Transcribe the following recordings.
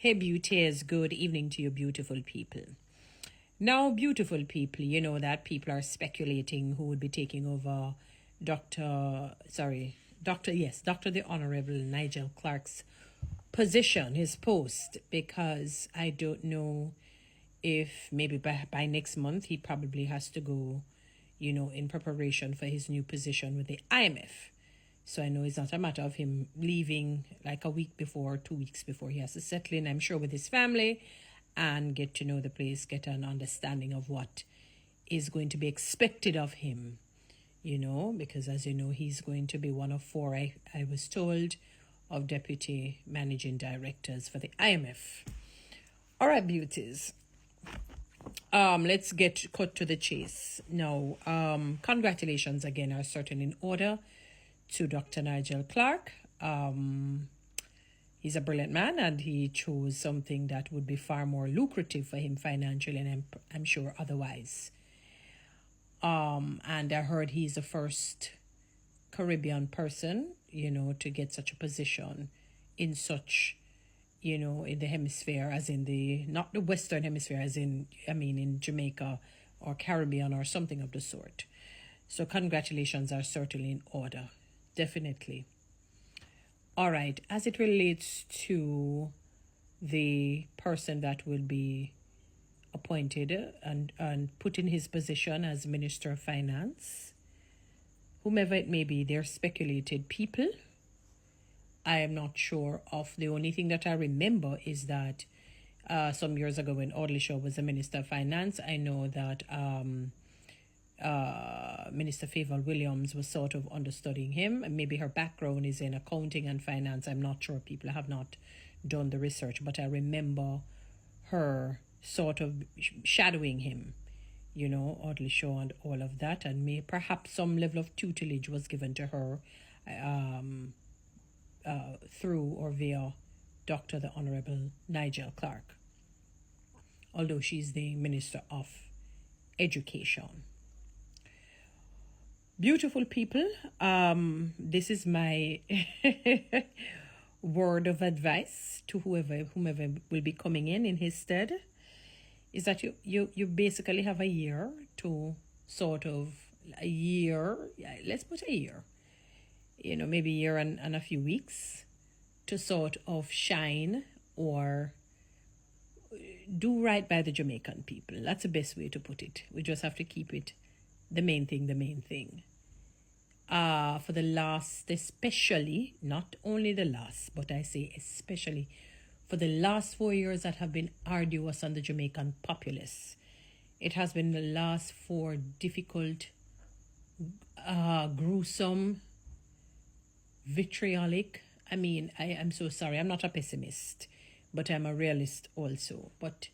Hey, beauties, good evening to you, beautiful people. Now, beautiful people, you know that people are speculating who would be taking over Dr. the Honorable Nigel Clark's position, his post, because I don't know if maybe by next month he probably has to go, in preparation for his new position with the IMF. So I know it's not a matter of him leaving like a week before, 2 weeks before. He has to settle in, I'm sure, with his family and get to know the place, get an understanding of what is going to be expected of him, because as you know, he's going to be one of four, I was told, of deputy managing directors for the IMF. All right, beauties. Let's get cut to the chase. Now, congratulations again are certainly in order to Dr. Nigel Clark. He's a brilliant man and he chose something that would be far more lucrative for him financially and I'm sure otherwise. And I heard he's the first Caribbean person, to get such a position in such, in the hemisphere, as in not the Western hemisphere, in Jamaica or Caribbean or something of the sort. So congratulations are certainly in order. Definitely. All right. As it relates to the person that will be appointed and put in his position as Minister of Finance, whomever it may be, they're speculated people. I am not sure of. The only thing that I remember is that some years ago when Audley Shaw was the Minister of Finance, I know that Minister Favour Williams was sort of understudying him. And maybe her background is in accounting and finance. I'm not sure. People have not done the research, but I remember her sort of shadowing him, Audley Shaw and all of that. And perhaps some level of tutelage was given to her through or via Dr. the Honorable Nigel Clark, although she's the Minister of Education. Beautiful people, this is my word of advice to whomever will be coming in his stead, is that you basically have a year to let's put a year, maybe a year and a few weeks to sort of shine or do right by the Jamaican people. That's the best way to put it. We just have to keep it the main thing. For the last, especially, not only the last, but I say especially, for the last 4 years that have been arduous on the Jamaican populace. It has been the last 4 difficult, gruesome, vitriolic. I am so sorry. I'm not a pessimist, but I'm a realist also. But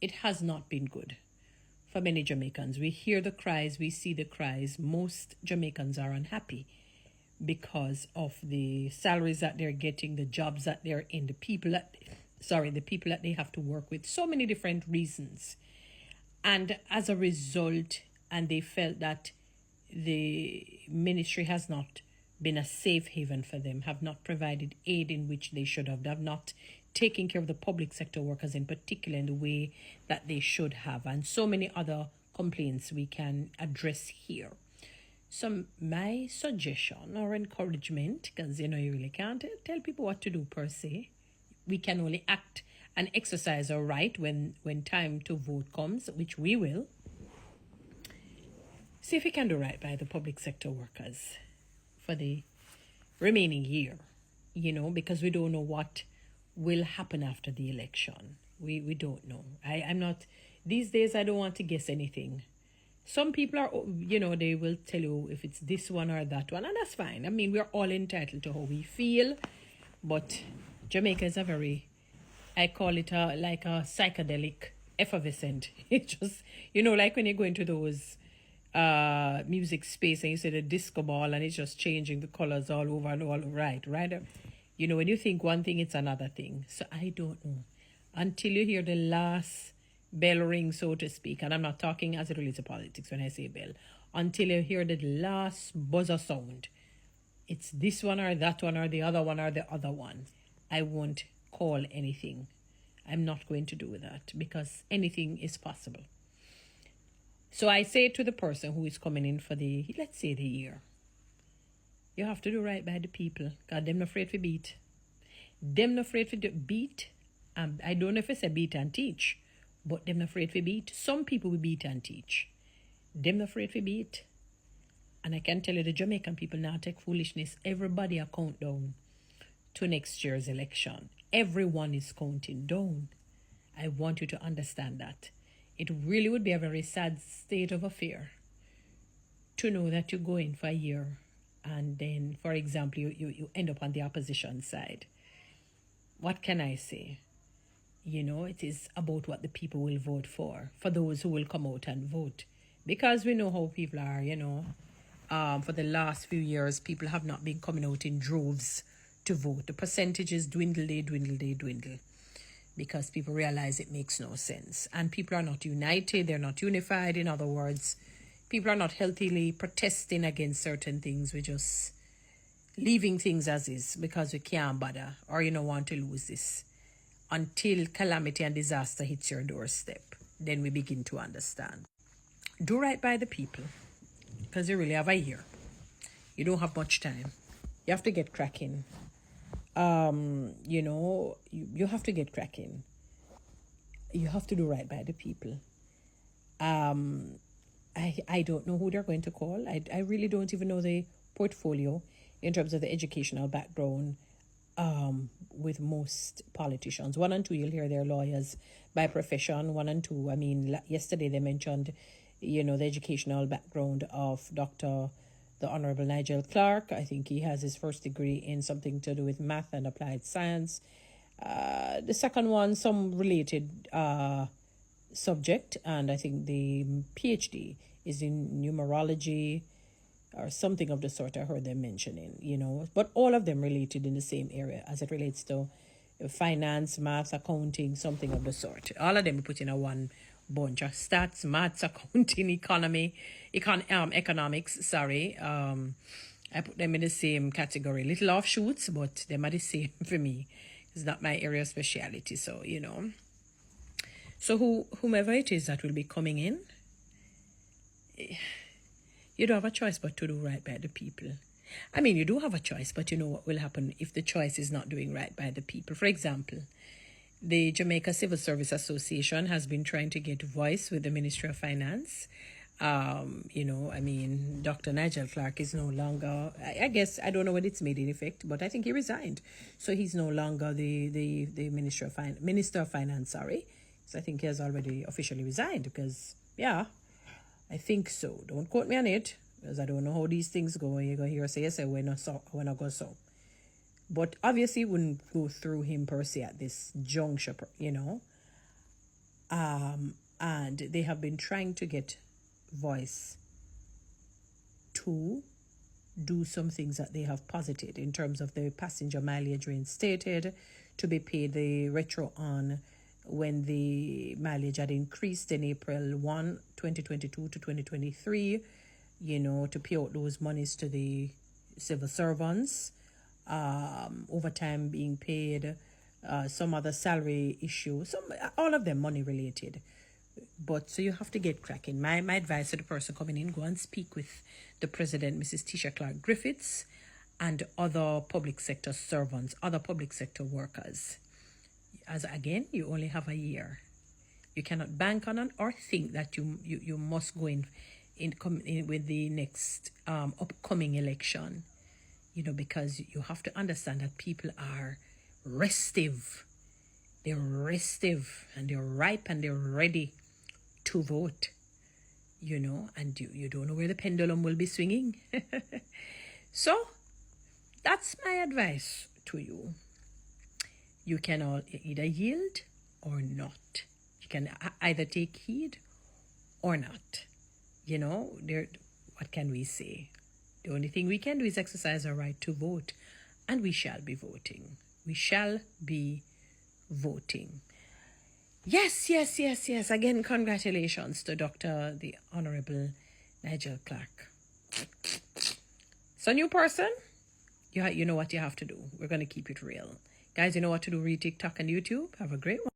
it has not been good for many Jamaicans. We hear the cries, we see the cries. Most Jamaicans are unhappy because of the salaries that they're getting, the jobs that they're in, the people that they have to work with, so many different reasons. And as a result, and they felt that the ministry has not been a safe haven for them, have not provided aid in which they should have not taking care of the public sector workers in particular in the way that they should have, and so many other complaints we can address here. So my suggestion or encouragement, because you really can't tell people what to do per se. We can only act and exercise our right when time to vote comes, which we will. See if we can do right by the public sector workers for the remaining year, because we don't know what will happen after the election. We don't know. I'm not, these days I don't want to guess anything. Some people are, they will tell you if it's this one or that one, and that's fine. We're all entitled to how we feel, but Jamaica is a very, I call it like a psychedelic effervescent. It just, like when you go into those music space and you see the disco ball and it's just changing the colors all over and all right. When you think one thing, it's another thing. So I don't know. Until you hear the last bell ring, so to speak, and I'm not talking as it relates to politics when I say bell, until you hear the last buzzer sound, it's this one or that one or the other one or the other one, I won't call anything I'm not going to do that because anything is possible. So I say to the person who is coming in for let's say the year, you have to do right by the people. God, them not afraid to beat. Them not afraid to beat. I don't know if it's a beat and teach, but them not afraid to beat. Some people will beat and teach. Them not afraid to beat. And I can tell you the Jamaican people now take foolishness. Everybody a count down to next year's election. Everyone is counting down. I want you to understand that. It really would be a very sad state of affair to know that you go in for a year and then, for example, you end up on the opposition side. What can I say? It is about what the people will vote for those who will come out and vote. Because we know how people are, for the last few years, people have not been coming out in droves to vote. The percentages dwindle, they dwindle. Because people realize it makes no sense. And people are not united, they're not unified. In other words, people are not healthily protesting against certain things. We're just leaving things as is because we can't bother or you don't want to lose this. Until calamity and disaster hits your doorstep, then we begin to understand. Do right by the people because you really have a year. You don't have much time. You have to get cracking. You have to get cracking. You have to do right by the people. I don't know who they're going to call. I really don't even know the portfolio in terms of the educational background with most politicians. 1 and 2, you'll hear they're lawyers by profession. 1 and 2, I mean, yesterday they mentioned, the educational background of the Honorable Nigel Clark. I think he has his first degree in something to do with math and applied science. The second one, some related subject, and I think the PhD is in numerology or something of the sort I heard them mentioning, but all of them related in the same area as it relates to finance, math, accounting, something of the sort. All of them put in a one bunch of stats, maths, accounting, economics, sorry. I put them in the same category. Little offshoots, but them are the same for me. It's not my area of speciality, so, So whomever it is that will be coming in, you don't have a choice but to do right by the people. I mean, you do have a choice, but you know what will happen if the choice is not doing right by the people. For example, the Jamaica Civil Service Association has been trying to get voice with the Ministry of Finance. Dr. Nigel Clark is no longer, I guess, I don't know what it's made in effect, but I think he resigned. So he's no longer the Minister of Finance, sorry. So I think he has already officially resigned because, yeah, I think so. Don't quote me on it because I don't know how these things go. You're going to hear say, we're not going so. But obviously it wouldn't go through him per se at this juncture, And they have been trying to get voice to do some things that they have posited in terms of the passenger mileage reinstated, to be paid the retro on when the mileage had increased in April 1, 2022 to 2023, to pay out those monies to the civil servants, overtime being paid, some other salary issue, all of them money related. But so you have to get cracking. My advice to the person coming in, go and speak with the president, Mrs. Tisha Clark Griffiths, and other public sector servants, other public sector workers. As again, you only have a year. You cannot bank on it or think that you must go in with the next upcoming election. Because you have to understand that people are restive. They're restive and they're ripe and they're ready to vote, and you don't know where the pendulum will be swinging. So that's my advice to you. You can all either yield or not. You can either take heed or not. What can we say? The only thing we can do is exercise our right to vote, and we shall be voting. We shall be voting. Yes. Again, congratulations to the Honorable Nigel Clark. So, new person, you know what you have to do. We're going to keep it real. Guys, you know what to do. Read TikTok and YouTube. Have a great one.